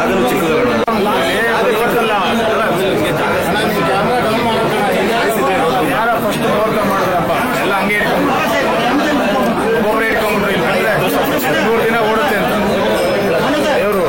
ಅದನ್ನು ಚಿಕ್ಕದಲ್ಲ ಯಾರ first overcome ಮಾಡಿದ್ರಪ್ಪ ಎಲ್ಲ ಹಂಗೆ ಒಬ್ಬೊಬ್ಬರೇ ಇಟ್ಕೊಂಡ್ಬಿಟ್ರು ಇಲ್ಲಾಂದ್ರೆ 3 ದಿನ ಓಡುತ್ತೆ ಅಂತ ದೇವರು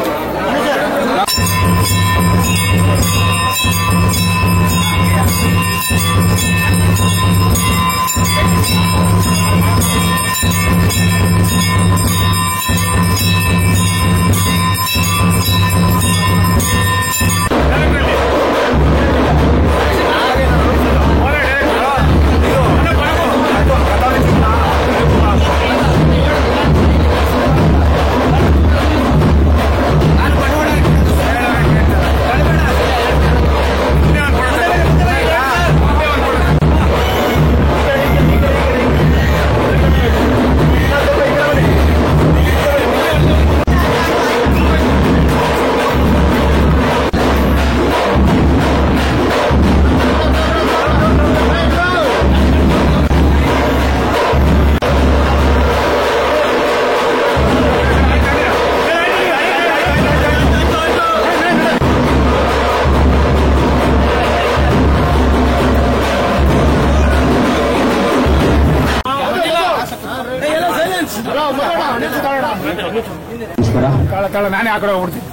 ನಾನೇ ಆ ಕಡೆ ಹೋಗ್ಬಿಡ್ತೀನಿ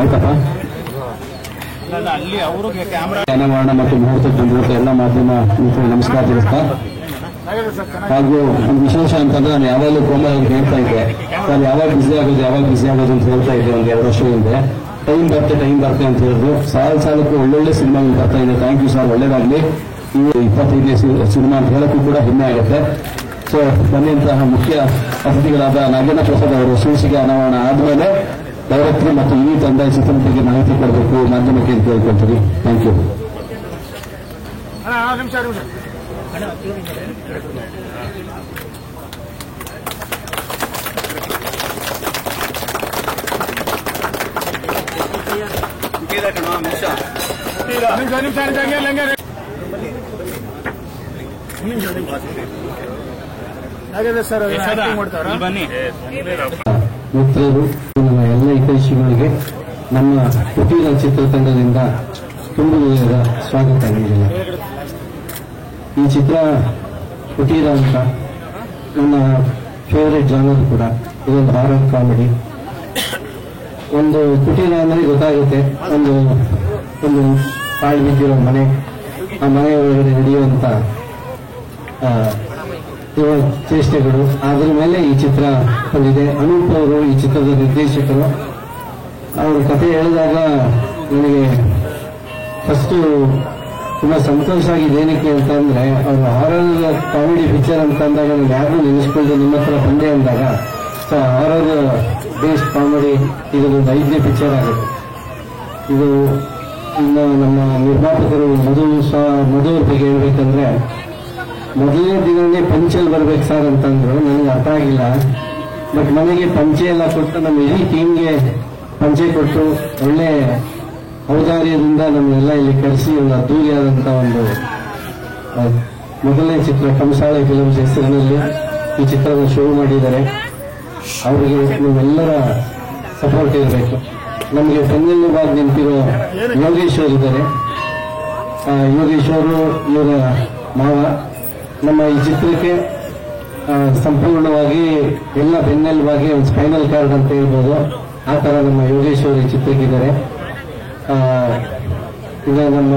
ಆಯ್ತಪ್ಪ. ಅಲ್ಲಿ ಅವರು ಕ್ಯಾಮ್ರಾ ಜನವರಣ ಮತ್ತು ಮುಹೂರ್ತಕ್ಕೆ ಬಂದಿರುತ್ತೆ ಎಲ್ಲ ಮಾಧ್ಯಮ ಮಿತ್ರರು ನಮಸ್ಕಾರ ತಿಳಿಸ್ತಾ ಹಾಗೂ ಒಂದು ವಿಶೇಷ ಅಂತಂದ್ರೆ ನಾನು ಯಾವಾಗಲೂ ಪ್ರೋಮೋದಲ್ಲಿ ಹೇಳ್ತಾ ಇದ್ದೆ, ನಾನು ಯಾವಾಗ ಬಿಸಿ ಆಗೋದು ಅಂತ ಹೇಳ್ತಾ ಇದ್ದೆ ಒಂದು 2 ವರ್ಷ ಹಿಂದೆ. ಟೈಮ್ ಬರುತ್ತೆ ಅಂತ ಹೇಳಿದ್ರು. ಸಾಲಕ್ಕೂ ಒಳ್ಳೊಳ್ಳೆ ಸಿನಿಮಾಗಳು ಬರ್ತಾ ಇದೆ. ಥ್ಯಾಂಕ್ ಯು ಸರ್, ಒಳ್ಳೇದಾಗ್ಲಿ. ಇವು 25ನೇ ಸಿನಿಮಾ ಅಂತ ಹೇಳಕ್ಕೂ ಕೂಡ ಹೆಮ್ಮೆ ಆಗುತ್ತೆ. ಸೊ ಬಂದಂತಹ ಮುಖ್ಯ ಅತಿಥಿಗಳಾದ ನಾಗೇಂದ್ರ ಪ್ರಸಾದ್ ಅವರು ಶೀರ್ಷಿಕೆ ಅನಾವರಣ ಆದ್ಮೇಲೆ ಡೈರೆಕ್ಟರ್ ಮತ್ತು ಈ ತಂಡ ಚಿತ್ರದ ಬಗ್ಗೆ ಮಾಹಿತಿ ಕೊಡಬೇಕು ಮಾಧ್ಯಮಕ್ಕೆ ಅಂತ ಕೇಳ್ಕೊಳ್ತೀವಿ. Thank you. ನಿಮಿಷ ಸರ್ ಬನ್ನಿ. ಮಿತ್ರರು, ನಮ್ಮ ಎಲ್ಲ ಹಿತೈಷಿಗಳಿಗೆ ನಮ್ಮ ಕುಟೀರ ಚಿತ್ರತಂಡದಿಂದ ತುಂಬ ಸ್ವಾಗತ ನೀಡಿಲ್ಲ. ಈ ಚಿತ್ರ ಕುಟೀರ ಅಂತ ನನ್ನ ಫೇವರೇಟ್ ಜಾನರ್ ಕೂಡ. ಇದೊಂದು ಹಾರರ್ ಕಾಮಿಡಿ. ಒಂದು ಕುಟೀರ ಅಂದರೆ ಗೊತ್ತಾಗುತ್ತೆ, ಒಂದು ಪಾಳು ಬಿದ್ದಿರೋ ಮನೆ, ಆ ಮನೆ ಒಳಗಡೆ ನಡೆಯುವಂತ ಚೇಷ್ಟೆಗಳು. ಅದರ ಮೇಲೆ ಈ ಚಿತ್ರ ಬಂದಿದೆ. ಅನೂಪ್ ಅವರು ಈ ಚಿತ್ರದ ನಿರ್ದೇಶಕರು. ಅವರ ಕಥೆ ಹೇಳಿದಾಗ ನನಗೆ ಫಸ್ಟ್ ತುಂಬಾ ಸಂತೋಷ ಆಗಿದೆ. ಏನಕ್ಕೆ ಅಂತಂದ್ರೆ ಅವರು ಹಾರರ್ ಕಾಮಿಡಿ ಪಿಕ್ಚರ್ ಅಂತ ಅಂದಾಗ ನಾನು ಯಾರು ನೆನೆಸ್ಕೊಂಡು ನಿಮ್ಮ ಹತ್ರ ಬಂದೆ ಅಂದಾಗ ಸೊ ಹಾರರ್ ಬೇಸ್ಡ್ ಕಾಮಿಡಿ ಇದೊಂದು 5ನೇ ಪಿಕ್ಚರ್ ಆಗುತ್ತೆ. ಇದು ಇನ್ನು ನಮ್ಮ ನಿರ್ಮಾಪಕರು ಮಧು ಬಗ್ಗೆ ಹೇಳ್ಬೇಕಂದ್ರೆ ಮೊದಲನೇ ದಿನನೇ ಪಂಚೆಯಲ್ಲಿ ಬರ್ಬೇಕು ಸರ್ ಅಂತಂದ್ರು. ನನಗೆ ಅರ್ಥ ಆಗಿಲ್ಲ. ಬಟ್ ಮನೆಗೆ ಪಂಚೆ ಎಲ್ಲ ಕೊಟ್ಟು ನಮ್ಮ ಇಡೀ ಟೀಮ್ಗೆ ಪಂಚೆ ಕೊಟ್ಟು ಒಳ್ಳೆ ಔದಾರ್ಯದಿಂದ ನಮ್ಮನ್ನೆಲ್ಲ ಇಲ್ಲಿ ಕರೆಸಿ ಒಂದು ಅದ್ದೂರಿಯಾದಂತ ಒಂದು ಮೊದಲನೇ ಚಿತ್ರ ಕಂಸಾಳೆ ಫಿಲ್ಮ್ಸ್ ಹೆಸರಿನಲ್ಲಿ ಈ ಚಿತ್ರದ ಶೋ ಮಾಡಿದ್ದಾರೆ. ಅವರಿಗೆ ನಿಮ್ಮೆಲ್ಲರ ಸಪೋರ್ಟ್ ಇರಬೇಕು. ನಮಗೆ ಬೆನ್ನೆಲುಬಾಗಿ ನಿಂತಿರೋ ಯೋಗೇಶ್ವರ್ ಇದ್ದಾರೆ. ಯೋಗೇಶ್ವರು ಇವರ ಮಾವ ನಮ್ಮ ಈ ಚಿತ್ರಕ್ಕೆ ಸಂಪೂರ್ಣವಾಗಿ ಎಲ್ಲ ಬೆನ್ನೆಲುಬಾಗಿ ಒಂದು ಸ್ಪೈನಲ್ ಕಾರ್ಡ್ ಅಂತ ಹೇಳ್ಬೋದು. ಆ ತರ ನಮ್ಮ ಯೋಗೇಶ್ವರ್ ಈ ಚಿತ್ರಕ್ಕಿದ್ದಾರೆ. ಈಗ ನಮ್ಮ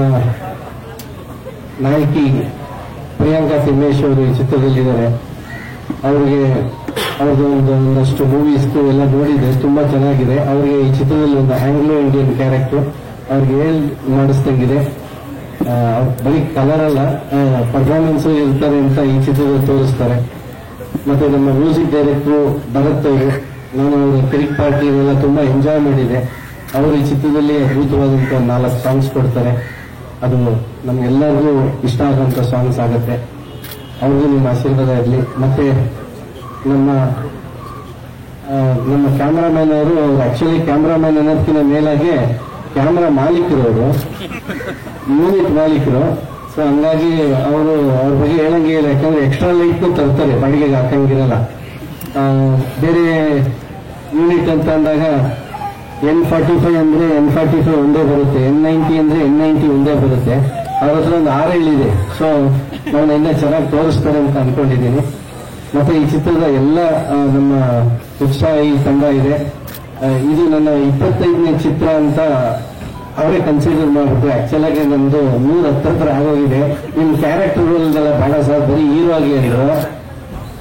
ನಾಯಕಿ ಪ್ರಿಯಾಂಕಾ ತಿಮ್ಮೇಶ್ ಅವರು ಈ ಚಿತ್ರದಲ್ಲಿದ್ದಾರೆ. ಅವರಿಗೆ ಅವ್ರದ್ದು ಒಂದಷ್ಟು ಮೂವೀಸ್ ಎಲ್ಲ ನೋಡಿದೆ, ತುಂಬಾ ಚೆನ್ನಾಗಿದೆ. ಅವರಿಗೆ ಈ ಚಿತ್ರದಲ್ಲಿ ಒಂದು ಆಂಗ್ಲೋ ಇಂಡಿಯನ್ ಕ್ಯಾರೆಕ್ಟರ್ ಅವ್ರಿಗೆ ಮಾಡಿಸ್ದಂಗಿದೆ. ಬರೀ ಕಲರ್ ಅಲ್ಲ, ಪರ್ಫಾರ್ಮೆನ್ಸ್ ಇರ್ತಾರೆ ಅಂತ ಈ ಚಿತ್ರದಲ್ಲಿ ತೋರಿಸ್ತಾರೆ. ಮತ್ತೆ ನಮ್ಮ ಮ್ಯೂಸಿಕ್ ಡೈರೆಕ್ಟರ್ ಭರತ್ ಅವರು, ನಾನು ಅವರ ಕ್ರಿಕ್ ಪಾರ್ಟಿ ಎಲ್ಲ ತುಂಬಾ ಎಂಜಾಯ್ ಮಾಡಿದೆ. ಅವರು ಈ ಚಿತ್ರದಲ್ಲಿ ಅದ್ಭುತವಾದಂತ 4 ಸಾಂಗ್ಸ್ ಕೊಡ್ತಾರೆ. ಅದು ನಮ್ಗೆಲ್ಲರಿಗೂ ಇಷ್ಟ ಆಗುವಂತ ಸಾಂಗ್ಸ್ ಆಗುತ್ತೆ. ಅವ್ರಿಗೂ ನಿಮ್ಮ ಆಶೀರ್ವಾದ ಇರಲಿ. ಮತ್ತೆ ನಮ್ಮ ಕ್ಯಾಮ್ರಾಮನ್ ಅವರು ಆಕ್ಚುಲಿ ಕ್ಯಾಮ್ರಾಮನ್ ಅನ್ನೋದಕ್ಕಿಂತ ಮೇಲಾಗಿ ಕ್ಯಾಮ್ರಾ ಮಾಲೀಕರು, ಅವರು ಯೂನಿಟ್ ಮಾಲೀಕರು. ಸೊ ಹಂಗಾಗಿ ಅವರು ಅವ್ರ ಬಗ್ಗೆ ಹೇಳಂಗೆ ಇಲ್ಲ. ಯಾಕಂದ್ರೆ ಎಕ್ಸ್ಟ್ರಾ ಲೈಟ್ ತರ್ತಾರೆ, ಬಾಡಿಗೆಗೆ ಹಾಕಂಗಿರಲ್ಲ. ಬೇರೆ ಯೂನಿಟ್ ಅಂತ ಅಂದಾಗ N45 ಅಂದ್ರೆ N45 ಒಂದೇ ಬರುತ್ತೆ, N90 ಅಂದ್ರೆ N90 ಒಂದೇ ಬರುತ್ತೆ. ಅವ್ರ ಹತ್ರ ಒಂದು 6 ಇದೆ. ಸೊ ನಾನು ಇನ್ನೂ ಚೆನ್ನಾಗಿ ತೋರಿಸ್ತಾರೆ ಅಂತ ಅನ್ಕೊಂಡಿದ್ದೀನಿ. ಮತ್ತೆ ಈ ಚಿತ್ರದ ಎಲ್ಲ ನಮ್ಮ ಉತ್ಸಾಹಿ ತಂಡ ಇದೆ. ಇದು ನನ್ನ 25ನೇ ಚಿತ್ರ ಅಂತ ಅವರೇ ಕನ್ಸಿಡರ್ ಮಾಡ್ಬಿಟ್ಟು ಆಕ್ಚುಲ್ ಆಗಿ ನಮ್ದು 110 ಆಗೋಗಿದೆ. ನಿಮ್ ಕ್ಯಾರೆಕ್ಟರ್ಗಳೆಲ್ಲ ಬೇಡ ಸರ್, ಬರೀ ಹೀರೋ ಆಗಿ ಅಂದ್ರು.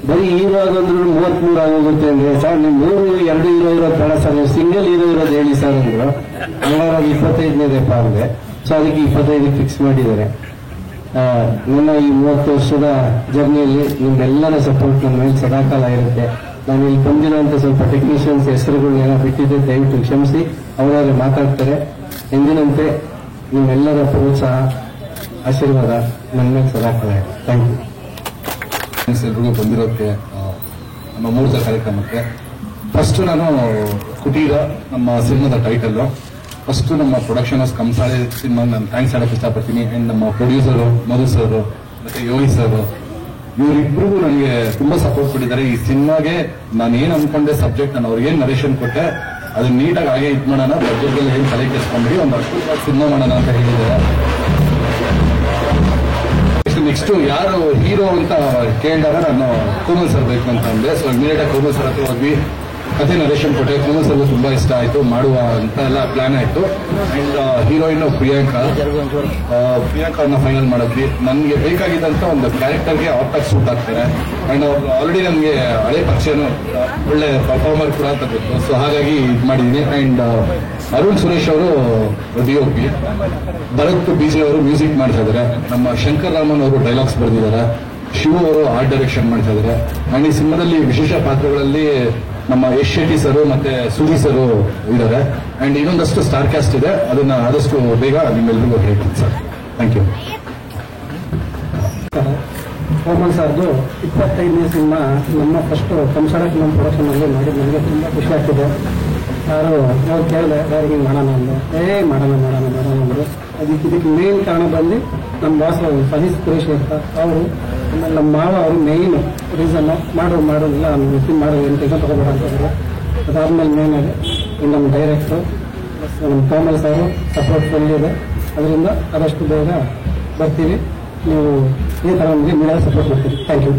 ಬರೀ ಹೀರೋ ಆಗಂದ್ರು 33 ಆಗೋಗುತ್ತೆ ಅಂದ್ರೆ, ಸರ್ ನಿಮ್ 2 ಹೀರೋ ಇರೋದು ಬೇಡ ಸರ್, ನೀವು ಸಿಂಗಲ್ ಹೀರೋ ಇರೋದು ಹೇಳಿ ಸರ್ ಅಂದ್ರು. ಹಂಗಾರೆ 25ನೇದಪ್ಪ ಅಂದೆ. ಸೊ ಅದಕ್ಕೆ 25 ಫಿಕ್ಸ್ ಮಾಡಿದ್ದಾರೆ. ನನ್ನ ಈ 30 ವರ್ಷದ ಜರ್ನಿಯಲ್ಲಿ ನಿಮ್ಮೆಲ್ಲರ ಸಪೋರ್ಟ್ ನನ್ನ ಮೇಲೆ ಸದಾಕಾಲ ಇರುತ್ತೆ. ನಾನು ಇಲ್ಲಿ ಬಂದಿರುವಂತ ಸ್ವಲ್ಪ ಟೆಕ್ನಿಷಿಯನ್ಸ್ ಹೆಸರುಗಳನ್ನೆಲ್ಲ ಬಿಟ್ಟಿದ್ದೆ, ದಯವಿಟ್ಟು ಕ್ಷಮಿಸಿ. ಅವರವರೇ ಮಾತಾಡ್ತಾರೆ. ಎಂದಿನಂತೆ ನಿಮ್ಮೆಲ್ಲರ ಪ್ರೋತ್ಸಾಹ, ಆಶೀರ್ವಾದ ನನ್ನ ಮೇಲೆ ಸದಾಕಾಲ ಇದೆ. Thank you. ಎಲ್ರಿಗೂ ಬಂದಿರೋಕ್ಕೆ ನಮ್ಮ ಮುಹೂರ್ತ ಕಾರ್ಯಕ್ರಮಕ್ಕೆ ಫಸ್ಟ್ ನಾನು ಕುಟೀರ ನಮ್ಮ ಸಿನಿಮಾದ ಟೈಟಲ್ಲು. ಫಸ್ಟ್ ನಮ್ಮ ಪ್ರೊಡಕ್ಷನ್ ಹೌಸ್ ಕಂಸಾಳೆ ಸಿನಿಮಾ ನಾನು ಥ್ಯಾಂಕ್ಸ್ ಹೇಳಕ್ಕೆ ಇಷ್ಟಪಡ್ತೀನಿ. ಅಂಡ್ ನಮ್ಮ ಪ್ರೊಡ್ಯೂಸರು ಮಧು ಸರ್ ಮತ್ತೆ ಯೋಗಿ ಸರ್, ಇವರಿಬ್ಬರಿಗೂ ನನಗೆ ತುಂಬಾ ಸಪೋರ್ಟ್ ಕೊಟ್ಟಿದ್ದಾರೆ. ಈ ಸಿನಿಮಾಗೆ ನಾನು ಏನ್ ಅನ್ಕೊಂಡೆ ಸಬ್ಜೆಕ್ಟ್, ನಾನು ಅವ್ರಿಗೆ ಏನ್ ನರೇಷನ್ ಕೊಟ್ಟೆ ಅದನ್ನ ನೀಟಾಗಿ ಹಾಗೆ ಇದು ಮಾಡೋಣ, ಬಜೆಟ್ಗೆಲ್ಲ ಏನ್ ತಲೆ ಕೆಡಿಸ್ಕೊಂಡ್ಬಿಡಿ ಒಂದು ಅಷ್ಟು ಸಿನಿಮಾ ಮಾಡೋಣ ಅಂತ ಹೇಳಿದ್ದಾರೆ. ನೆಕ್ಸ್ಟ್ ಯಾರು ಹೀರೋ ಅಂತ ಕೇಳಿದಾಗ ನಾನು ಕೋಮಲ್ ಸರ್ ಬೇಕು ಅಂತ ಅಂದೆ. ಸೊ ಇಮಿಡಿಯೇಟ್ ಆಗಿ ಕೋಮಲ್ ಸರ್ ಹತ್ರ ಹೋದ್ವಿ, ಕಥೆ ನರೇಷನ್ ಕೊಟ್ಟೆ. ಕೋಮಲ್ ಸರ್ಗೂ ತುಂಬಾ ಇಷ್ಟ ಆಯ್ತು, ಮಾಡುವ ಅಂತ ಎಲ್ಲ ಪ್ಲಾನ್ ಆಯ್ತು. ಅಂಡ್ ಹೀರೋಯಿನ್ ಪ್ರಿಯಾಂಕಾ ಫೈನಲ್ ಮಾಡಿದ್ವಿ. ನನಗೆ ಬೇಕಾಗಿದ್ದಂತ ಒಂದು ಕ್ಯಾರೆಕ್ಟರ್ಗೆ ಆಪ್ಟಾಗಿ ಸೂಟ್ ಆಗ್ತಾರೆ. ಅಂಡ್ ಅವ್ರು ಆಲ್ರೆಡಿ ನನಗೆ ಹಳೆ ಪರಿಚಯನು, ಒಳ್ಳೆ ಪರ್ಫಾರ್ಮರ್ ಕೂಡ ಅಂತ ಗೊತ್ತು. ಸೊ ಹಾಗಾಗಿ ಇದು ಮಾಡಿದ್ದೀನಿ. ಅಂಡ್ ಅರುಣ್ ಸುರೇಶ್ ಅವರು DOP, ಭರತ್ BJ ಅವರು ಮ್ಯೂಸಿಕ್ ಮಾಡ್ತಾ ಇದ್ದಾರೆ. ನಮ್ಮ ಶಂಕರ್ ರಾಮನ್ ಅವರು ಡೈಲಾಗ್ಸ್ ಬರೆದಿದ್ದಾರೆ. ಶಿವ ಅವರು ಆರ್ಟ್ ಡೈರೆಕ್ಷನ್ ಮಾಡ್ತಾ ಇದ್ದಾರೆ. ಅಂಡ್ ಈ ಸಿನಿಮಾದಲ್ಲಿ ವಿಶೇಷ ಪಾತ್ರಗಳಲ್ಲಿ ನಮ್ಮ ಯಶ್ ಶೆಟ್ಟಿ ಸರ್ ಮತ್ತೆ ಸುಧಿ ಸರ್ ಇದ್ದಾರೆ. ಅಂಡ್ ಇನ್ನೊಂದಷ್ಟು ಸ್ಟಾರ್ ಕ್ಯಾಸ್ಟ್ ಇದೆ, ಅದನ್ನ ಆದಷ್ಟು ಬೇಗ ನಿಮ್ಮೆಲ್ಲರಿಗೂ ಹೇಳ್ತೀನಿ ಸರ್. Thank you. ಕೋಮಲ್ ಸರ್ದು 25ನೇ ಸಿನಿಮಾ ನಮ್ಮ ಫಸ್ಟ್ ಕಂಸಾಳೆ ಫಿಲಂ ಪ್ರೊಡಕ್ಷನ್ ಅಲ್ಲಿ ಮಾಡಿ ನನಗೆ ತುಂಬಾ ಖುಷಿ ಆಗ್ತಿದೆ. ಯಾರು ನಾವು ಕೇಳಿದೆ ಯಾರಿಗೆ ಮಾಡೋಣ ಅಂದ್ರು, ಮಾಡೋಣ ಅಂದರು. ಇದಕ್ಕೆ ಮೇನ್ ಕಾರಣ ಬಂದು ನಮ್ಮ ಬಾಸ್ ಸತೀಶ್ ಸುರೇಶ್ ಅಂತ ಅವರು, ಆಮೇಲೆ ನಮ್ಮ ಮಾವ ಅವರು ಮೇಯ್ನ್ ರೀಸನ್ ಮಾಡು ಇಲ್ಲ ಮಾಡು ಏನು ಕೆಲಸ ತಗೋಬೇಡ ಅಂತಂದ್ರು. ಅದಾದ್ಮೇಲೆ ಮೇನ್ ಆಗಿ ನಮ್ಮ ಡೈರೆಕ್ಟ್ರು ಪ್ಲಸ್ ನಮ್ಮ ಕೋಮಲ್ ಸಾರು ಸಪೋರ್ಟ್ ಫುಲ್ ಇದೆ. ಅದರಿಂದ ಆದಷ್ಟು ಬೇಗ ಬರ್ತೀವಿ. ನೀವು ಈ ಥರ ನಮಗೆ ಮೀಡಿಯಾ ಸಪೋರ್ಟ್ ಮಾಡ್ತೀವಿ. Thank you.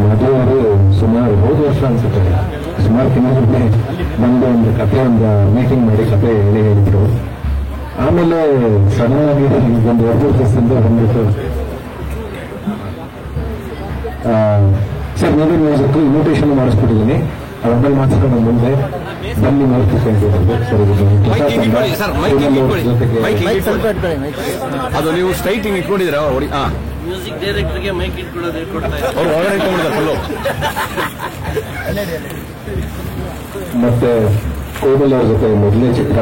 ಮದುವೆ ಅವರು ಸುಮಾರು ಹೋದ ವರ್ಷ ಅನ್ಸುತ್ತೆ, ಸುಮಾರು ತಿಂಗಳಿಗೆ ಬಂದು ಒಂದು ಕಥೆ, ಒಂದು ಮೀಟಿಂಗ್ ಮಾಡಿ ಕಥೆ ಹೇಳಿದ್ರು. ಆಮೇಲೆ ಸಡನ್ ಆಗಿ ಒಂದು 2 ದಿವಸದಿಂದ ಬಂದ್ಬಿಟ್ಟು ಸರ್ ನೀವೇ ಮ್ಯೂಸಿಕ್ ಇನ್ವಿಟೇಷನ್ ಮಾಡಿಸ್ಬಿಟ್ಟಿದ್ದೀನಿ, ಅದ್ರಲ್ಲಿ ಮಾತ್ರ ನಮ್ಮ ಮುಂದೆ ಬನ್ನಿ ನೋಡ್ತಿಕೊಂಡು ಅದು ನೀವು ಸ್ಟ್ರೈಟಿಂಗ್ ಇಟ್ಕೊಂಡಿದ್ದೀರಾ? ಮ್ಯೂಸಿಕ್ ಡೈರೆಕ್ಟರ್ಗೆ ಮೈಕ್ ಇಟ್ಕೊಳ್ಳೋದು ಹೇಳ್ಕೊಡ್ತಾರೆ. ಅವ್ರು ಹೊರಗಡೆ ಇಟ್ಕೊಂಡಿದ್ದಾರೆ. ಮತ್ತೆ ಕೋಮಲ್ ಅವ್ರ ಜೊತೆ ಮೊದಲನೇ ಚಿತ್ರ,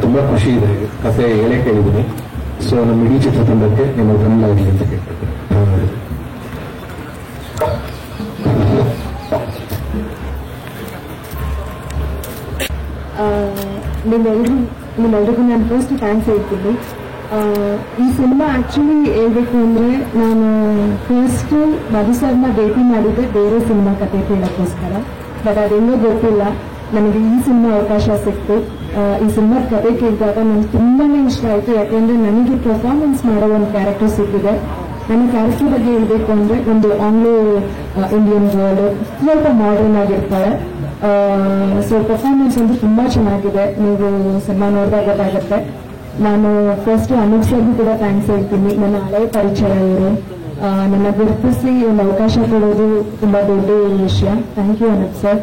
ತುಂಬಾ ಖುಷಿ ಇದೆ. ಕಥೆ ಹೇಳೇ ಕೇಳಿದ್ದೀನಿ. ಸೊ ನಮ್ಮ ಇಡೀ ಚಿತ್ರತಂಡಕ್ಕೆ ನಿಮ್ಮ ಗಮನ ಆಗಲಿ ಅಂತ ಕೇಳ್ತೀನಿ. ನಿಮ್ಮೆಲ್ರಿಗೂ ನಾನು ಫಸ್ಟ್ ಥ್ಯಾಂಕ್ಸ್ ಹೇಳ್ತೀನಿ. ಈ ಸಿನಿಮಾ ಆಕ್ಚುಲಿ ಹೇಳ್ಬೇಕು ಅಂದ್ರೆ ನಾನು ಫಸ್ಟ್ ಮಧು ಸರ್ನ ಭೇಟಿ ಮಾಡಿದ್ದೆ ಬೇರೆ ಸಿನಿಮಾ ಕತೆ ಕೇಳೋಕ್ಕೋಸ್ಕರ. ಬಟ್ ಅದೆಲ್ಲೋ ಗೊತ್ತಿಲ್ಲ, ನನಗೆ ಈ ಸಿನಿಮಾ ಅವಕಾಶ ಸಿಕ್ತು. ಈ ಸಿನಿಮಾ ಕತೆ ಕೇಳಿದಾಗ ನನಗೆ ತುಂಬಾನೇ ಇಷ್ಟ ಆಯ್ತು. ಯಾಕೆಂದ್ರೆ ನನಗೆ ಪರ್ಫಾರ್ಮೆನ್ಸ್ ಮಾಡೋ ಒಂದು ಕ್ಯಾರೆಕ್ಟರ್ ಸಿಕ್ಕಿದೆ. ನನ್ನ ಕ್ಯಾರೆಕ್ಟರ್ ಬಗ್ಗೆ ಹೇಳ್ಬೇಕು ಅಂದ್ರೆ ಒಂದು ಆಂಗ್ಲೋ ಇಂಡಿಯನ್ ಗರ್ಲ್, ಸ್ವಲ್ಪ ಮಾಡರ್ನ್ ಆಗಿರ್ತಾಳೆ. ಸೊ ಪರ್ಫಾರ್ಮೆನ್ಸ್ ಅಂದ್ರೆ ತುಂಬಾ ಚೆನ್ನಾಗಿದೆ. ನೀವು ಸಿನಿಮಾ ನೋಡಿದಾಗ ಗೊತ್ತಾಗುತ್ತೆ. ನಾನು ಫಸ್ಟ್ ಅನೂಪ್ ಸರ್ಗೂ ಕೂಡ ಥ್ಯಾಂಕ್ಸ್ ಹೇಳ್ತೀನಿ. ನನ್ನ ಹಳೆಯ ಪರಿಚಯ ಇವರು ನನ್ನ ಗುರುತಿಸಿ ಒಂದು ಅವಕಾಶ ಕೊಡೋದು ತುಂಬಾ ದೊಡ್ಡ ವಿಷಯ. Thank you Anoop sir.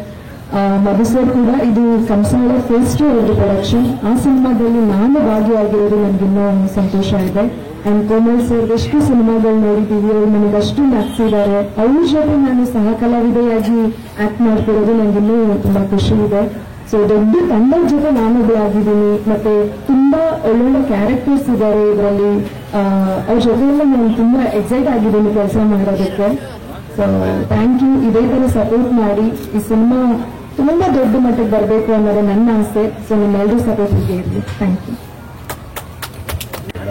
Madhu sir ಕೂಡ ಇದು ಕಂಸಾಳೆ ಫಸ್ಟ್ ಒಂದು ಪ್ರೊಡಕ್ಷನ್. ಆ ಸಿನಿಮಾದಲ್ಲಿ ನಾನು ಭಾಗಿಯಾಗಿರೋದು ನನಗಿನ್ನೂ ಸಂತೋಷ ಇದೆ. ಅಂಡ್ ಕೋಮಲ್ ಸರ್ ಎಷ್ಟು ಸಿನಿಮಾಗಳು ನೋಡಿದ್ದೀವಿ, ಅವ್ರು ನನಗೆ ಅಷ್ಟು ನಗ್ಸಿದ್ದಾರೆ. ಅವ್ರ ಜೊತೆ ನಾನು ಸಹ ಕಲಾವಿದೆಯಾಗಿ ಆಕ್ಟ್ ಮಾಡ್ತಿರೋದು ನನಗಿನ್ನೂ ತುಂಬಾ ಖುಷಿ ಇದೆ. ಸೊ ದೊಡ್ಡ ತಂಡದ ಜೊತೆ ನಾನೊಬ್ಬಳಾಗಿದ್ದೀನಿ. ಮತ್ತೆ ತುಂಬಾ ಒಳ್ಳೊಳ್ಳೆ ಕ್ಯಾರೆಕ್ಟರ್ಸ್ ಇದ್ದಾರೆ ಇದರಲ್ಲಿ. ಅವ್ರ ಜೊತೆಯಲ್ಲ ನಾನು ತುಂಬಾ ಎಕ್ಸೈಟ್ ಆಗಿದ್ದೀನಿ ಕೆಲಸ ಮಾಡೋದಕ್ಕೆ. So thank you. ಇದೇ ತರ ಸಪೋರ್ಟ್ ಮಾಡಿ ಈ ಸಿನಿಮಾ ತುಂಬಾ ದೊಡ್ಡ ಮಟ್ಟಕ್ಕೆ ಬರಬೇಕು ಅನ್ನೋದು ನನ್ನ ಆಸೆ. ಸೊ ನಿಮ್ಮೆಲ್ಲರೂ ಸಪೋರ್ಟ್ ಹೀಗೆ ಇರಲಿ. Thank you.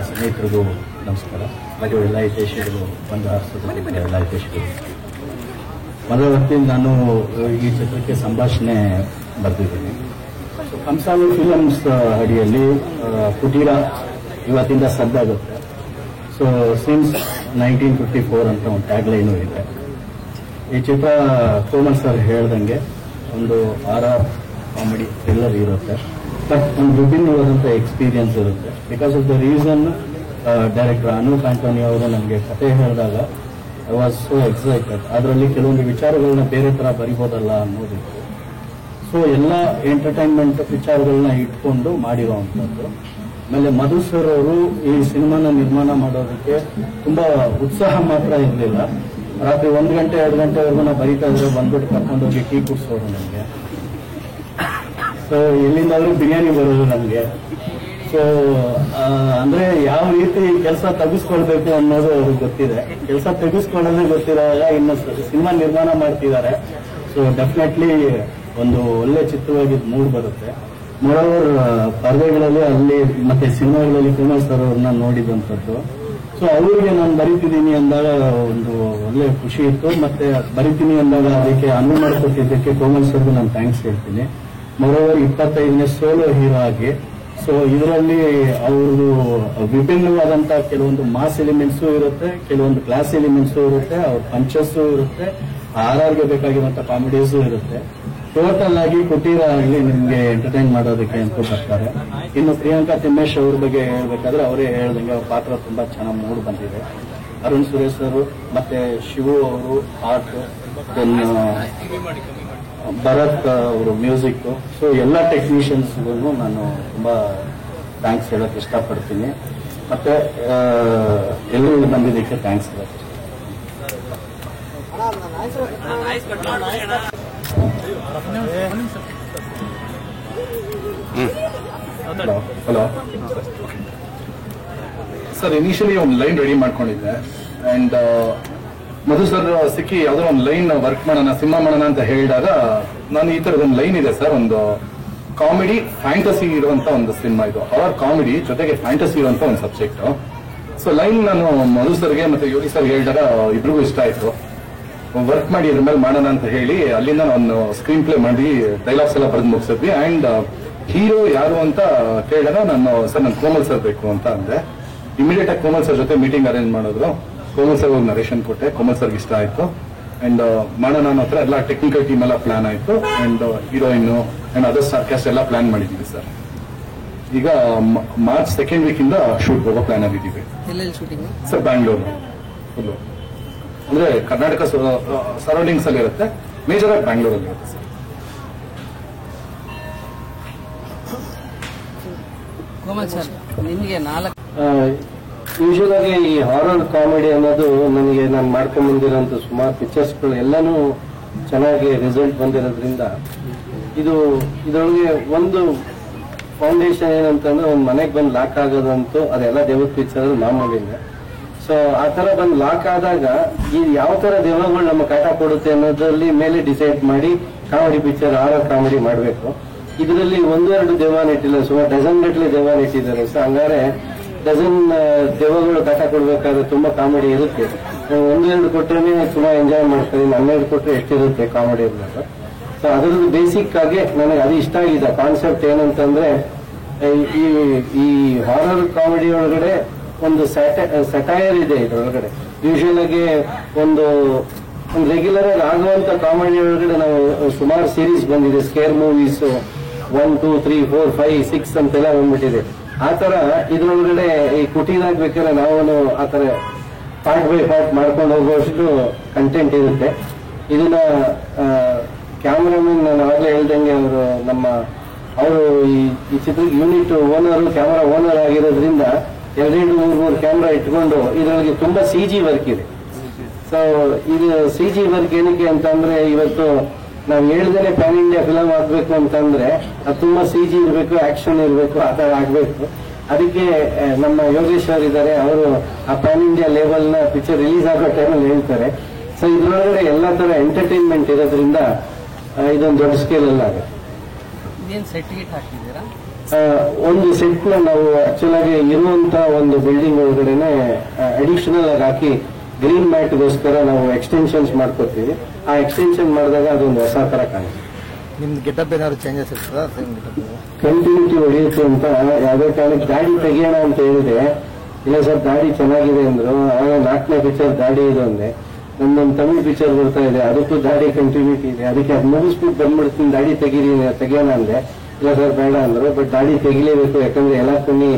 ಸ್ನೇಹಿತರಿಗೂ ನಮಸ್ಕಾರ. ಹಾಗೆ ಎಲ್ಲ ಹಿತೈಷಿಗಳು, ಒಂದು ಎಲ್ಲ ಹಿತೈಷಿಗಳು ಮೊದಲ ನಾನು ಈ ಚಿತ್ರಕ್ಕೆ ಸಂಭಾಷಣೆ ಬರೆದಿದ್ದೀನಿ. ಕಂಸಾಲಿ ಫಿಲಮ್ಸ್ ಅಡಿಯಲ್ಲಿ ಕುಟೀರ ಇವತ್ತಿಂದ ಸದ್ದಾಗುತ್ತೆ. ಸೊ ಸಿನ್ಸ್ 1954 ಅಂತ ಒಂದು ಟ್ಯಾಗ್ಲೈನು ಇದೆ. ಈ ಚಿತ್ರ ಕೋಮಲ್ ಸರ್ ಹೇಳ್ದಂಗೆ ಒಂದು ಆರ್ ಕಾಮಿಡಿ ಥ್ರಿಲ್ಲರ್ ಇರುತ್ತೆ, ಬಟ್ ಒಂದು ವಿಭಿನ್ನವಾದಂಥ ಎಕ್ಸ್ಪೀರಿಯನ್ಸ್ ಇರುತ್ತೆ. Because of the reason director Anoop Antony ಅವರು ನನಗೆ ಕತೆ ಹೇಳಿದಾಗ ಐ ವಾಸ್ ಸೋ ಎಕ್ಸೈಟೆಡ್. ಅದರಲ್ಲಿ ಕೆಲವೊಂದು ವಿಚಾರಗಳನ್ನ ಬೇರೆ ತರ ಬರಿಬೋದಲ್ಲ ಅನ್ನೋದಿತ್ತು. ಸೊ ಎಲ್ಲ ಎಂಟರ್ಟೈನ್ಮೆಂಟ್ ವಿಚಾರಗಳನ್ನ ಇಟ್ಕೊಂಡು ಮಾಡಿರುವಂಥದ್ದು. ಆಮೇಲೆ ಮಧು ಸರ್ ಅವರು ಈ ಸಿನಿಮಾನ ನಿರ್ಮಾಣ ಮಾಡೋದಕ್ಕೆ ತುಂಬಾ ಉತ್ಸಾಹ ಮಾತ್ರ ಇರಲಿಲ್ಲ. ರಾತ್ರಿ 1 ಗಂಟೆ 2 ಗಂಟೆವರೆಗೂ ನಾವು ಬರೀತಾ ಇದ್ರೆ ಬಂದ್ಬಿಟ್ಟು ಕರ್ಕೊಂಡೋಗಿ ಟೀ ಕುಡಿಸೋರು ನನಗೆ. ಸೊ ಎಲ್ಲಿಂದಾದ್ರೂ ಬಿರಿಯಾನಿ ಬರೋದು ನನಗೆ. ಸೊ ಅಂದ್ರೆ ಯಾವ ರೀತಿ ಕೆಲಸ ತೆಗೆಸ್ಕೊಳ್ಬೇಕು ಅನ್ನೋದು ಅವ್ರಿಗೆ ಗೊತ್ತಿದೆ. ಕೆಲಸ ತೆಗೆಸ್ಕೊಳ್ಳೋದೇ ಗೊತ್ತಿರುವಾಗ ಇನ್ನು ಸಿನಿಮಾ ನಿರ್ಮಾಣ ಮಾಡ್ತಿದ್ದಾರೆ. ಸೊ ಡೆಫಿನೆಟ್ಲಿ ಒಂದು ಒಳ್ಳೆ ಚಿತ್ರವಾಗಿ ಮೂಡ್ ಬರುತ್ತೆ. ಮೊರವರ್ ಪರ್ವೆಗಳಲ್ಲಿ ಅಲ್ಲಿ ಮತ್ತೆ ಸಿನಿಮಾಗಳಲ್ಲಿ ಕೋಮಲ್ ಸರ್ ಅವ್ರನ್ನ ನೋಡಿದಂಥದ್ದು. ಸೊ ಅವರಿಗೆ ನಾನು ಬರೀತಿದ್ದೀನಿ ಅಂದಾಗ ಒಂದು ಒಳ್ಳೆ ಖುಷಿ ಇತ್ತು. ಮತ್ತೆ ಬರೀತೀನಿ ಅಂದಾಗ ಅದಕ್ಕೆ ಅನುವು ಮಾಡಿಕೊಟ್ಟಿದ್ದಕ್ಕೆ ಕೋಮಲ್ ಸರ್ಗೂ ನಾನು ಥ್ಯಾಂಕ್ಸ್ ಹೇಳ್ತೀನಿ. ಮೊರವರ್ 25ನೇ ಸೋಲೋ ಹೀರೋ ಆಗಿ. ಸೊ ಇದರಲ್ಲಿ ಅವ್ರದ್ದು ವಿಭಿನ್ನವಾದಂತಹ ಕೆಲವೊಂದು ಮಾಸ್ ಎಲಿಮೆಂಟ್ಸು ಇರುತ್ತೆ, ಕೆಲವೊಂದು ಕ್ಲಾಸ್ ಎಲಿಮೆಂಟ್ಸು ಇರುತ್ತೆ, ಅವ್ರ ಪಂಚಸ್ಸು ಇರುತ್ತೆ, ಆರ್ಆರ್ಗೆ ಬೇಕಾಗಿರುವಂತಹ ಕಾಮಿಡೀಸು ಇರುತ್ತೆ. ಟೋಟಲ್ ಆಗಿ ಕುಟೀರ ಆಗಲಿ ನಿಮ್ಗೆ ಎಂಟರ್ಟೈನ್ ಮಾಡೋದಕ್ಕೆ ಅಂತ ಬರ್ತಾರೆ. ಇನ್ನು ಪ್ರಿಯಾಂಕಾ ತಿಮ್ಮೇಶ್ ಅವ್ರ ಬಗ್ಗೆ ಹೇಳ್ಬೇಕಾದ್ರೆ ಅವರೇ ಹೇಳ್ದಂಗೆ ಅವ್ರ ಪಾತ್ರ ತುಂಬಾ ಚೆನ್ನಾಗಿ ಮೂಡ್ ಬಂದಿದೆ. ಅರುಣ್ ಸುರೇಶ್ ಅವರು ಮತ್ತೆ ಶಿವು ಅವರು ಆರ್ಟ್, ದೆನ್ ಭರತ್ ಅವರು ಮ್ಯೂಸಿಕ್. ಸೊ ಎಲ್ಲ ಟೆಕ್ನಿಷಿಯನ್ಸ್ಗೂ ನಾನು ತುಂಬಾ ಥ್ಯಾಂಕ್ಸ್ ಹೇಳಕ್ ಇಷ್ಟಪಡ್ತೀನಿ. ಮತ್ತೆ ಎಲ್ಲರೂ ಬಂದಿದ್ದಕ್ಕೆ ಥ್ಯಾಂಕ್ಸ್ ಹೇಳಕ್ ಹಲೋ ಸರ್, ಇನಿಷಿಯಲಿ ಒಂದು ಲೈನ್ ರೆಡಿ ಮಾಡ್ಕೊಂಡಿದ್ದೆ. ಅಂಡ್ ಮಧು ಸರ್ ಸಿಕ್ಕಿ ಯಾವ್ದೋ ಒಂದು ಲೈನ್ ವರ್ಕ್ ಮಾಡೋಣ, ಸಿನಿಮಾ ಮಾಡೋಣ ಅಂತ ಹೇಳಿದಾಗ ನಾನು ಈ ತರದ ಒಂದು ಲೈನ್ ಇದೆ ಸರ್, ಒಂದು ಕಾಮಿಡಿ ಫ್ಯಾಂಟಸಿ ಇರುವಂತ ಒಂದು ಸಿನಿಮಾ ಇದು. ಹಾರರ್ ಕಾಮಿಡಿ ಜೊತೆಗೆ ಫ್ಯಾಂಟಸಿ ಇರುವಂತ ಒಂದು ಸಬ್ಜೆಕ್ಟ್. ಸೊ ಲೈನ್ ನಾನು ಮಧು ಸರ್ಗೆ ಮತ್ತೆ ಯೋಗಿ ಸರ್ ಹೇಳಿದಾಗ ಇಬ್ರಿಗೂ ಇಷ್ಟ ಆಯ್ತು. ವರ್ಕ್ ಮಾಡಿ ಇದ್ರ ಮೇಲೆ ಮಾಡೋಣ ಅಂತ ಹೇಳಿ ಅಲ್ಲಿಂದ ನಾನು ಸ್ಕ್ರೀನ್ ಪ್ಲೇ ಮಾಡಿ ಡೈಲಾಗ್ಸ್ ಎಲ್ಲ ಬರೆದು ಮುಗಿಸಿದ್ವಿ. ಅಂಡ್ ಹೀರೋ ಯಾರು ಅಂತ ಕೇಳಿದಾಗ ನಾನು ಸರ್ ನನ್ ಕೋಮಲ್ ಸರ್ ಬೇಕು ಅಂತ ಅಂದೆ. ಇಮಿಡಿಯೇಟ್ ಆಗಿ ಕೋಮಲ್ ಸರ್ ಜೊತೆ ಮೀಟಿಂಗ್ ಅರೇಂಜ್ ಮಾಡಿದ್ರು. ಕೋಮಲ್ ಸರ್ ಹೋಗಿ ನರೇಶನ್ ಕೊಟ್ಟೆ. ಕೋಮಲ್ ಸರ್ಗೆ ಇಷ್ಟ ಆಯ್ತು. ಅಂಡ್ ಮಾಡೋಣ ಅನ್ನೋ ಹತ್ರ ಎಲ್ಲ ಟೆಕ್ನಿಕಲ್ ಟೀಮ್ ಎಲ್ಲ ಪ್ಲಾನ್ ಆಯ್ತು. And heroine and other star cast ಎಲ್ಲ ಪ್ಲಾನ್ ಮಾಡಿದ್ದೀವಿ ಸರ್. ಈಗ ಮಾರ್ಚ್ 2nd ವೀಕ್ ಇಂದ ಶೂಟ್ ಹೋಗೋ ಪ್ಲಾನ್ ಆಗಿದ್ದೀವಿ ಸರ್. ಬ್ಯಾಂಗ್ಳೂರು ಫುಲ್ಲು ಅಂದ್ರೆ ಕರ್ನಾಟಕ ಸರೌಂಡಿಂಗ್ಸ್ ಅಲ್ಲಿ ಇರುತ್ತೆ, ಮೇಜರ್ ಆಗಿ ಬ್ಯಾಂಗ್ಳೂರಲ್ಲಿ ಇರುತ್ತೆ ಸರ್. ಯೂಶುವಲ್ ಆಗಿ ಈ ಹಾರರ್ ಕಾಮಿಡಿ ಅನ್ನೋದು ನನಗೆ ನಾನು ಮಾಡ್ಕೊಂಡ್ ಬಂದಿರೋಂಥ ಸುಮಾರು ಪಿಕ್ಚರ್ಸ್ಗಳು ಎಲ್ಲಾನು ಚೆನ್ನಾಗಿ ರಿಸಲ್ಟ್ ಬಂದಿರೋದ್ರಿಂದ ಇದರೊಳಗೆ ಒಂದು ಫೌಂಡೇಶನ್ ಏನಂತಂದ್ರೆ ಒಂದು ಮನೆಗೆ ಬಂದು ಲಾಕ್ ಆಗೋದಂತೂ ಅದೆಲ್ಲ ದೇವದ ಪಿಕ್ಚರ್ ಮಾಮೂಲಿದೆ. ಸೊ ಆ ತರ ಬಂದು ಲಾಕ್ ಆದಾಗ ಈ ಯಾವ ತರ ದೆವ್ವಗಳು ನಮ್ಮ ಕಾಟ ಕೊಡುತ್ತೆ ಅನ್ನೋದ್ರಲ್ಲಿ ಮೇಲೆ ಡಿಸೈಡ್ ಮಾಡಿ ಕಾಮಿಡಿ ಪಿಕ್ಚರ್ ಹಾರರ್ ಕಾಮಿಡಿ ಮಾಡಬೇಕು. ಇದರಲ್ಲಿ 1-2 ದೆವ್ವ ಇಟ್ಟಿಲ್ಲ, ಸುಮಾರು ಡಜನ್ ಗಟ್ಟಲೆ ದೆವ್ವ ಇಟ್ಟಿದ್ದಾರೆ. ಸೊ ಹಂಗಾರೆ ಡಜನ್ ದೆವ್ವಗಳು ಕಾಟ ಕೊಡ್ಬೇಕಾದ್ರೆ ತುಂಬಾ ಕಾಮಿಡಿ ಇರುತ್ತೆ. 1-2 ಕೊಟ್ಟರೆ ತುಂಬಾ ಎಂಜಾಯ್ ಮಾಡ್ತಾರೆ, 12 ಕೊಟ್ಟರೆ ಎಷ್ಟಿರುತ್ತೆ ಕಾಮಿಡಿ ಅನ್ನೋದು. ಸೊ ಅದರದ್ದು ಬೇಸಿಕ್ ಆಗಿ ನನಗೆ ಅದು ಇಷ್ಟ ಆಗಿದೆ. ಕಾನ್ಸೆಪ್ಟ್ ಏನಂತಂದ್ರೆ ಈ ಹಾರರ್ ಕಾಮಿಡಿ ಒಳಗಡೆ ಒಂದು ಸಟೈರ್ ಇದೆ ಇದರೊಳಗಡೆ. ಯೂಶುವಲ್ ಆಗಿ ಒಂದು ರೆಗ್ಯುಲರ್ ಆಗಿ ಆಗುವಂತ ಕಾಮಿಡಿ ಒಳಗಡೆ ನಾವು ಸುಮಾರು ಸೀರೀಸ್ ಬಂದಿದೆ, ಸ್ಕೇರ್ ಮೂವೀಸ್ 1, 2, 3, 4, 5, 6 ಅಂತೆಲ್ಲ ಬಂದ್ಬಿಟ್ಟಿದೆ. ಆ ತರ ಇದ್ರೊಳಗಡೆ ಈ ಕುಟೀರಾಗ್ಬೇಕಾದ್ರೆ ನಾವು ಆ ತರ ಪಾರ್ಟ್ ಬೈ ಪಾರ್ಟ್ ಮಾಡ್ಕೊಂಡು ಹೋಗುವಷ್ಟು ಕಂಟೆಂಟ್ ಇರುತ್ತೆ. ಇದನ್ನ ಕ್ಯಾಮರಾಮನ್ ನಾನು ಆವಾಗಲೇ ಹೇಳ್ದಂಗೆ ಅವರು ಈ ಚಿತ್ರಕ್ಕೆ ಯೂನಿಟ್ ಓನರ್, ಕ್ಯಾಮರಾ ಓನರ್ ಆಗಿರೋದ್ರಿಂದ 2-3 ಕ್ಯಾಮ್ರಾ ಇಟ್ಕೊಂಡು ಇದರೊಳಗೆ ತುಂಬಾ CG ವರ್ಕ್ ಇದೆ. ಸೊ ಇದು CG ವರ್ಕ್ ಏನಕ್ಕೆ ಅಂತಂದ್ರೆ ಇವತ್ತು ನಾವು ಹೇಳ್ದೇನೆ ಪ್ಯಾನ್ ಇಂಡಿಯಾ ಫಿಲಮ್ ಆಗ್ಬೇಕು ಅಂತಂದ್ರೆ ಅದು ತುಂಬಾ CG ಇರಬೇಕು, ಆಕ್ಷನ್ ಇರಬೇಕು, ಆ ತರ ಆಗ್ಬೇಕು. ಅದಕ್ಕೆ ನಮ್ಮ ಯೋಗೇಶ್ ಅವರು ಇದ್ದಾರೆ, ಅವರು ಆ ಪ್ಯಾನ್ ಇಂಡಿಯಾ ಲೆವೆಲ್ ನ ಪಿಕ್ಚರ್ ರಿಲೀಸ್ ಆಗೋ ಟೈಮಲ್ಲಿ ಹೇಳ್ತಾರೆ. ಸೊ ಇದ್ರೊಳಗಡೆ ಎಲ್ಲಾ ತರ ಎಂಟರ್ಟೈನ್ಮೆಂಟ್ ಇರೋದ್ರಿಂದ ಇದೊಂದು ದೊಡ್ಡ ಸ್ಕೇಲ್ ಅಲ್ಲಿ ಆಗುತ್ತೆ. ಒಂದು ಸೆಟ್ ನ ನಾವು ಆಕ್ಚುಲ್ ಆಗಿ ಇರುವಂತ ಒಂದು ಬಿಲ್ಡಿಂಗ್ ಒಳಗಡೆನೆ ಅಡಿಷನಲ್ ಆಗಿ ಹಾಕಿ ಗ್ರೀನ್ ಮ್ಯಾಟ್ ಗೋಸ್ಕರ ನಾವು ಎಕ್ಸ್ಟೆನ್ಷನ್ಸ್ ಮಾಡ್ಕೊತೀವಿ. ಆ ಎಕ್ಸ್ಟೆನ್ಷನ್ ಮಾಡಿದಾಗ ಅದೊಂದು ಹೊಸ ತರ ಕಾಣುತ್ತೆ. ನಿಮ್ದು ಗೆಟಪ್ ಏನಾದ್ರು ಚೇಂಜಸ್ ಇರ್ತದ? ಸೇಮ್ ಗೆಟಪ್ ಕಂಟಿನ್ಯೂಟಿ ಹೊಡೆಯುತ್ತೆ ಅಂತ ಯಾವುದೇ ಕಾರಣಕ್ಕೆ ದಾಡಿ ತೆಗಿಯೋಣ ಅಂತ ಹೇಳಿದೆ. ಇಲ್ಲ ಸರ್ ದಾಡಿ ಚೆನ್ನಾಗಿದೆ ಅಂದ್ರು. ಆಗ 4ನೇ ಪಿಕ್ಚರ್ ದಾಡಿ ಇದು ಅಂದೆ. ನಮ್ಮೊಂದು ತಮಿಳ್ ಪಿಕ್ಚರ್ ಬರ್ತಾ ಇದೆ, ಅದಕ್ಕೂ ದಾಡಿ ಕಂಟಿನ್ಯೂಟಿ ಇದೆ. ಅದಕ್ಕೆ ಅದು ಮುಗಿಸ್ಬಿಟ್ಟು ಬಂದ್ಬಿಡ್ತೀನಿ, ದಾಡಿ ತೆಗಿಯೋಣ ಅಂದೆ. ಇಲ್ಲ ಸರ್ ಬೇಡ ಅಂದ್ರು. ಬಟ್ ದಾಡಿ ತೆಗಿಲೇಬೇಕು, ಯಾಕಂದ್ರೆ ಎಲ್ಲ ಕೊನ್ನಿ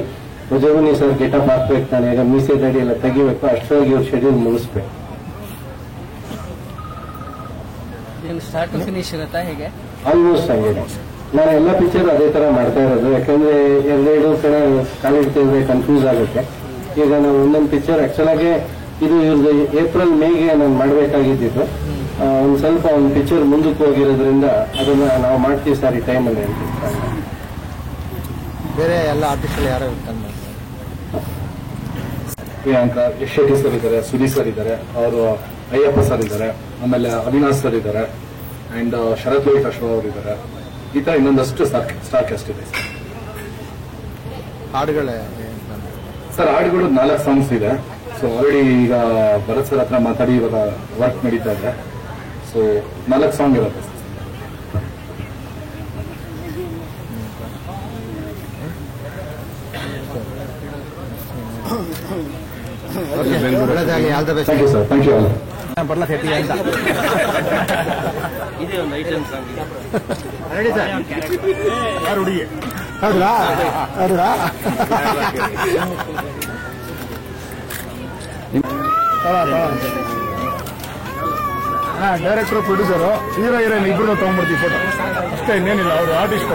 ಭುಜಗುನಿ ಸರ್ ಗೆಟಪ್ ಹಾಕ್ಬೇಕು ತಾನೆ, ಈಗ ಮೀಸೆ ದಾಡಿ ಎಲ್ಲ ತೆಗಿಬೇಕು. ಅಷ್ಟರೊಳಗೆ ಇವ್ರ ಶೆಡ್ಯೂಲ್ ಮುಗಿಸ್ಬೇಕು. ಸ್ಟಾರ್ಟ್ ಟು ಫಿನಿಶ್ ಇರುತ್ತಾ ಹೇಗೆ? ಆಲ್ಮೋಸ್ಟ್ ಆಗಿದೆ. ನಾನು ಎಲ್ಲ ಪಿಕ್ಚರ್ ಅದೇ ತರ ಮಾಡ್ತಾ ಇರೋದು, ಯಾಕಂದ್ರೆ ಎರಡೆರಡು ಕಡೆ ಕಾಲಿಡ್ತಿದ್ರೆ ಕನ್ಫ್ಯೂಸ್ ಆಗುತ್ತೆ. ಈಗ ನಾವು ಒಂದೊಂದು ಪಿಕ್ಚರ್ ಆಕ್ಚುಲ್ ಆಗಿ ಇದು ಇವ್ರದ್ದು ಏಪ್ರಿಲ್ ಮೇಗೆ ನಾನು ಮಾಡಬೇಕಾಗಿದ್ದು. ಒಂದ್ ಸ್ವಲ್ಪ ಒಂದು ಪಿಕ್ಚರ್ ಮುಂದಕ್ಕೆ ಹೋಗಿರೋದ್ರಿಂದ ಅದನ್ನ ನಾವು ಮಾಡ್ತೀವಿ ಸರ್ ಈ ಟೈಮಲ್ಲಿ ಅಂತ. ಬೇರೆ ಎಲ್ಲ ಆರ್ಟಿಸ್ಟ್ ಯಾರು ಇರ್ತಾರೆ? ಪ್ರಿಯಾಂಕ, ಯಶ್ ಶೆಟ್ಟಿ ಸರ್ ಇದ್ದಾರೆ, ಸುದೀಪ್ ಸರ್ ಇದ್ದಾರೆ, ಅವರು ಅಯ್ಯಪ್ಪ ಸರ್ ಇದ್ದಾರೆ, ಆಮೇಲೆ ಅವಿನಾಶ್ ಸರ್ ಇದ್ದಾರೆ, ಅಂಡ್ ಶರತ್ ಲೋಹಿತ್ ಅಶ್ವ ಅವರು ಇದ್ದಾರೆ. ಈ ತರ ಇನ್ನೊಂದಷ್ಟು ಸ್ಟಾರ್ ಕ್ಯಾಸ್ಟ್ ಇದೆ ಹಾಡುಗಳೇ ಸರ್. ಹಾಡುಗಳು 4 ಸಾಂಗ್ಸ್ ಇದೆ. ಸೊ ಆಲ್ರೆಡಿ ಈಗ ಭರತ್ ಸರ್ ಹತ್ರ ಮಾತಾಡಿ ಇವಾಗ ವರ್ಕ್ ನಡೀತಾ ಇದೆ. ಸೊ 4 ಸಾಂಗ್ ಇರುತ್ತೆ. ಒಳ್ಳೆದಾಗಿ all the best. Thank you sir. Thank you all. ಬರ್ಲಾ ಹೆಟ್ಟಿ ಅಂತ ಇದೇ ಒಂದು ಐಟಮ್ ಸಾಂಗ್ ಇದೆ. Ready sir? ಯಾರು ಹುಡುಗಿ? ಹೌದಾ? ಡೈರೆಕ್ಟರ್, ಪ್ರೊಡ್ಯೂಸರು, ಹೀರೋ ಹೀರೋಯಿನ್ ಇಬ್ಬರು ತಗೊಂಡ್ಬಿಡ್ತೀವಿ ಫೋಟೋ ಅಷ್ಟೇ, ಇನ್ನೇನಿಲ್ಲ. ಅವರು ಆರ್ಟಿಸ್ಟ್